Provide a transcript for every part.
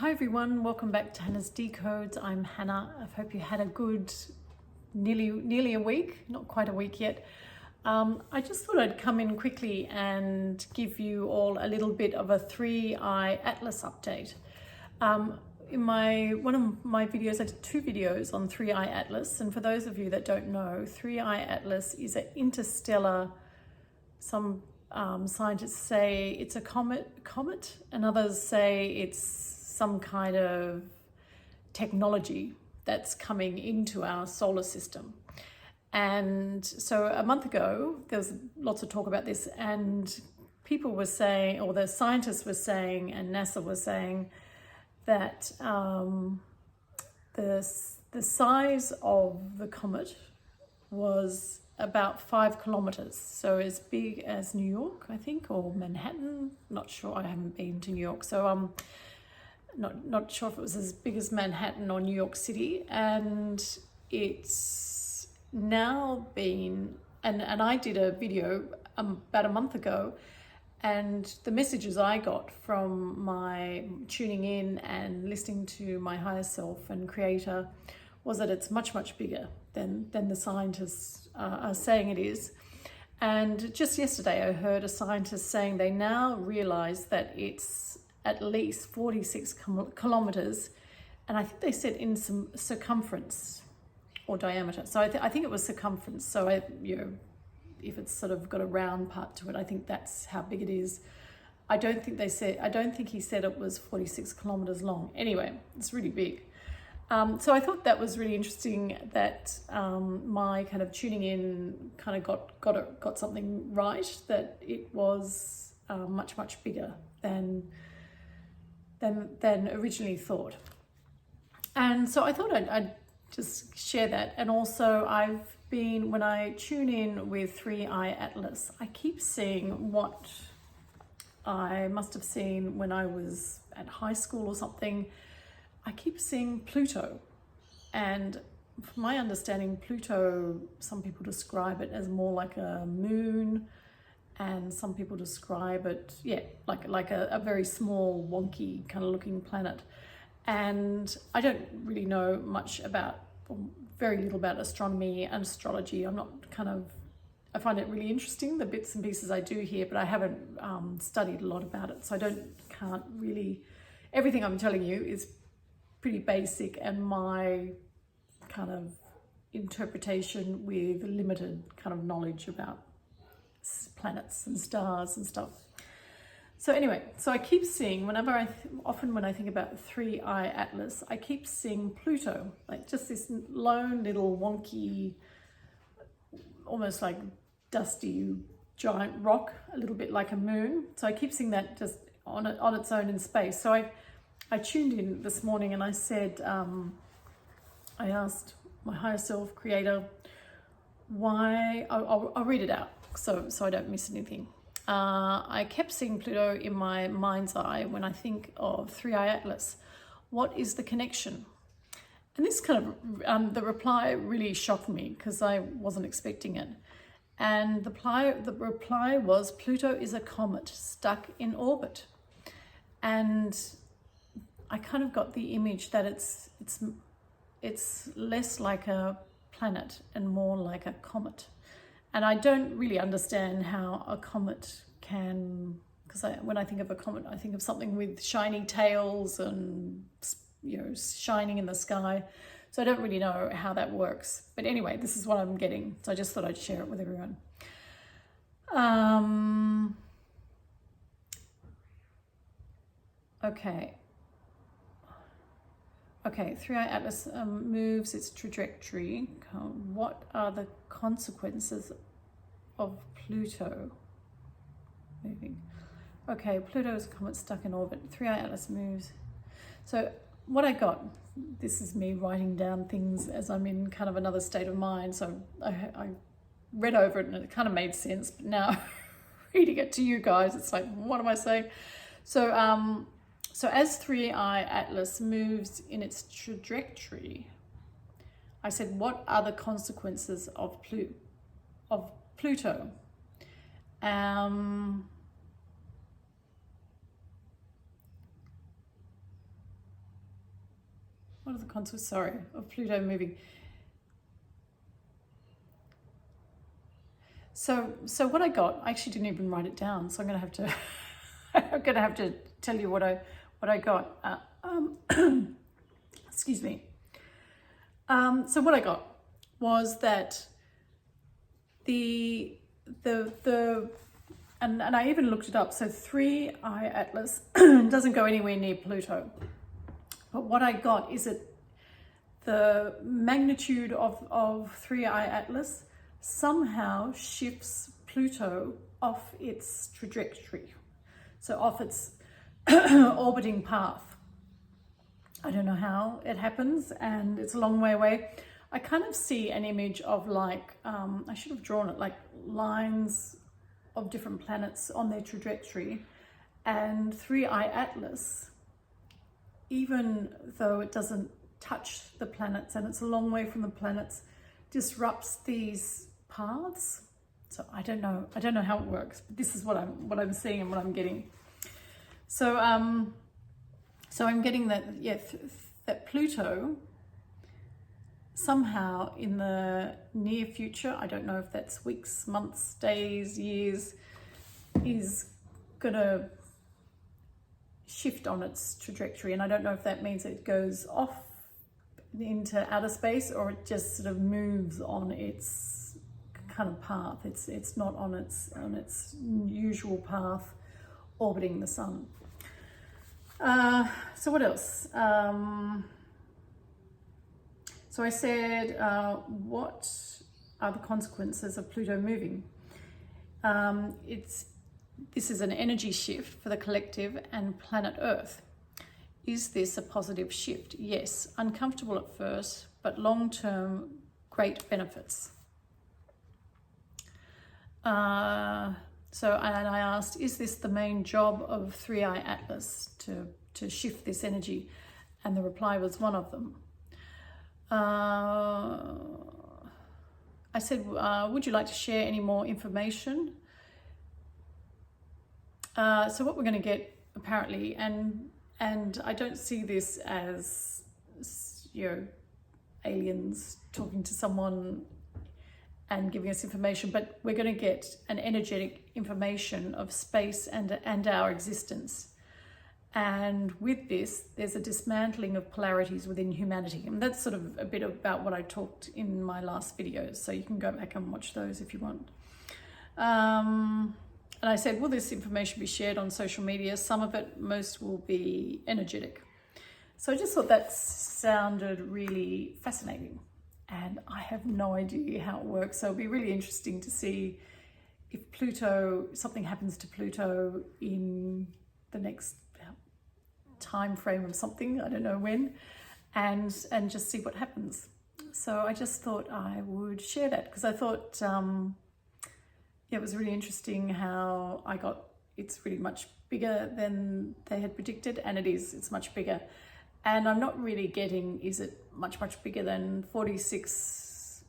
Hi everyone, welcome back to Hannah's Decodes. I'm Hannah. I hope you had a good nearly a week, not quite a week yet. I just thought I'd come in quickly and give you all a little bit of a 3i Atlas update. In one of my videos, I did 2 videos on 3i Atlas, and for those of you that don't know, 3i Atlas is an interstellar, some scientists say it's a comet, and others say it's some kind of technology that's coming into our solar system. And so a month ago, there was lots of talk about this, and people were saying, or the scientists were saying, and NASA was saying that the size of the comet was about 5 kilometers, so as big as New York, I think, or Manhattan. Not sure. I haven't been to New York, so not sure if it was as big as Manhattan or New York City. And it's now been, and I did a video about a month ago, and the messages I got from my tuning in and listening to my higher self and creator was that it's much bigger than the scientists are saying it is. And just yesterday I heard a scientist saying they now realize that it's at least 46 kilometers, and I think they said in some circumference or diameter. So I think it was circumference. So if it's sort of got a round part to it, I think that's how big it is. I don't think he said it was 46 kilometers long. Anyway, it's really big. So I thought that was really interesting that my kind of tuning in kind of got something right, that it was much bigger than originally thought. And so I thought I'd just share that. And also when I tune in with 3i Atlas, I keep seeing what I must have seen when I was at high school or something. I keep seeing Pluto. And from my understanding, Pluto, some people describe it as more like a moon, and some people describe it, like a very small, wonky kind of looking planet. And I don't really know much very little about astronomy and astrology. I find it really interesting, the bits and pieces I do here, but I haven't studied a lot about it. So can't really, everything I'm telling you is pretty basic and my kind of interpretation with limited kind of knowledge about planets and stars and stuff. So anyway, so I keep seeing, often when I think about 3i Atlas, I keep seeing Pluto, like just this lone little wonky, almost like dusty giant rock, a little bit like a moon. So I keep seeing that just on its own in space. So I tuned in this morning and I said, I asked my higher self, creator, why, I'll read it out so I don't miss anything. I kept seeing Pluto in my mind's eye when I think of 3i Atlas. What is the connection? And this kind of, the reply really shocked me because I wasn't expecting it. And the reply was, Pluto is a comet stuck in orbit. And I kind of got the image that it's less like a planet and more like a comet. And I don't really understand how a comet can, because when I think of a comet, I think of something with shiny tails and, shining in the sky. So I don't really know how that works. But anyway, this is what I'm getting. So I just thought I'd share it with everyone. Okay, 3i Atlas moves its trajectory. What are the consequences of Pluto moving? Okay, Pluto is a comet stuck in orbit. 3i Atlas moves. So what I got, this is me writing down things as I'm in kind of another state of mind. So I read over it and it kind of made sense, but now reading it to you guys, it's like, what am I saying? So as 3i Atlas moves in its trajectory, I said, what are the consequences of Pluto? what are the consequences, sorry, of Pluto moving? So what I got, I actually didn't even write it down, so I'm gonna have to I'm gonna have to tell you what I got. Excuse me. So what I got was that and I even looked it up. So 3I Atlas doesn't go anywhere near Pluto. But what I got is that the magnitude of 3I Atlas somehow shifts Pluto off its trajectory. So off its orbiting path. I don't know how it happens, and it's a long way away. I kind of see an image of like, I should have drawn it, like lines of different planets on their trajectory, and 3I Atlas, even though it doesn't touch the planets and it's a long way from the planets, disrupts these paths. So I don't know how it works, but this is what I'm seeing and what I'm getting. So so I'm getting that, yeah, that Pluto somehow in the near future, I don't know if that's weeks, months, days, years, is gonna shift on its trajectory. And I don't know if that means it goes off into outer space or it just sort of moves on its kind of path. It's not on its usual path orbiting the sun. So what else? So I said, what are the consequences of Pluto moving? This is an energy shift for the collective and planet Earth. Is this a positive shift? Yes, uncomfortable at first, but long-term great benefits. And I asked, is this the main job of 3I Atlas, to shift this energy? And the reply was one of them. I said, would you like to share any more information? So what we're going to get, apparently, and I don't see this as, you know, aliens talking to someone and giving us information, but we're going to get an energetic information of space and our existence. And with this, there's a dismantling of polarities within humanity. And that's sort of a bit about what I talked in my last videos. So you can go back and watch those if you want. And I said, will this information be shared on social media? Some of it, most will be energetic. So I just thought that sounded really fascinating. And I have no idea how it works. So it'll be really interesting to see if something happens to Pluto in the next time frame of something, I don't know when, and just see what happens. So I just thought I would share that because I thought it was really interesting how it's really much bigger than they had predicted, and it's much bigger. And I'm not really getting, is it much bigger than 46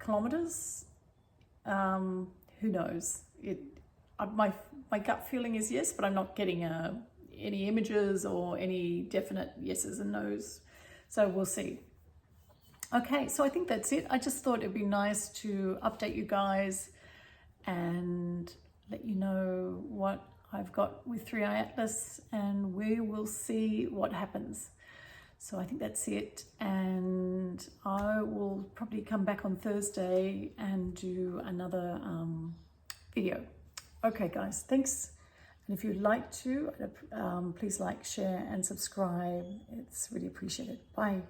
kilometers? Who knows? My gut feeling is yes, but I'm not getting any images or any definite yeses and nos. So we'll see. Okay, so I think that's it. I just thought it'd be nice to update you guys and let you know what I've got with 3I Atlas, and we will see what happens. So I think that's it, and I will probably come back on Thursday and do another video. Okay guys, thanks. And if you'd like to, please like, share and subscribe. It's really appreciated. Bye.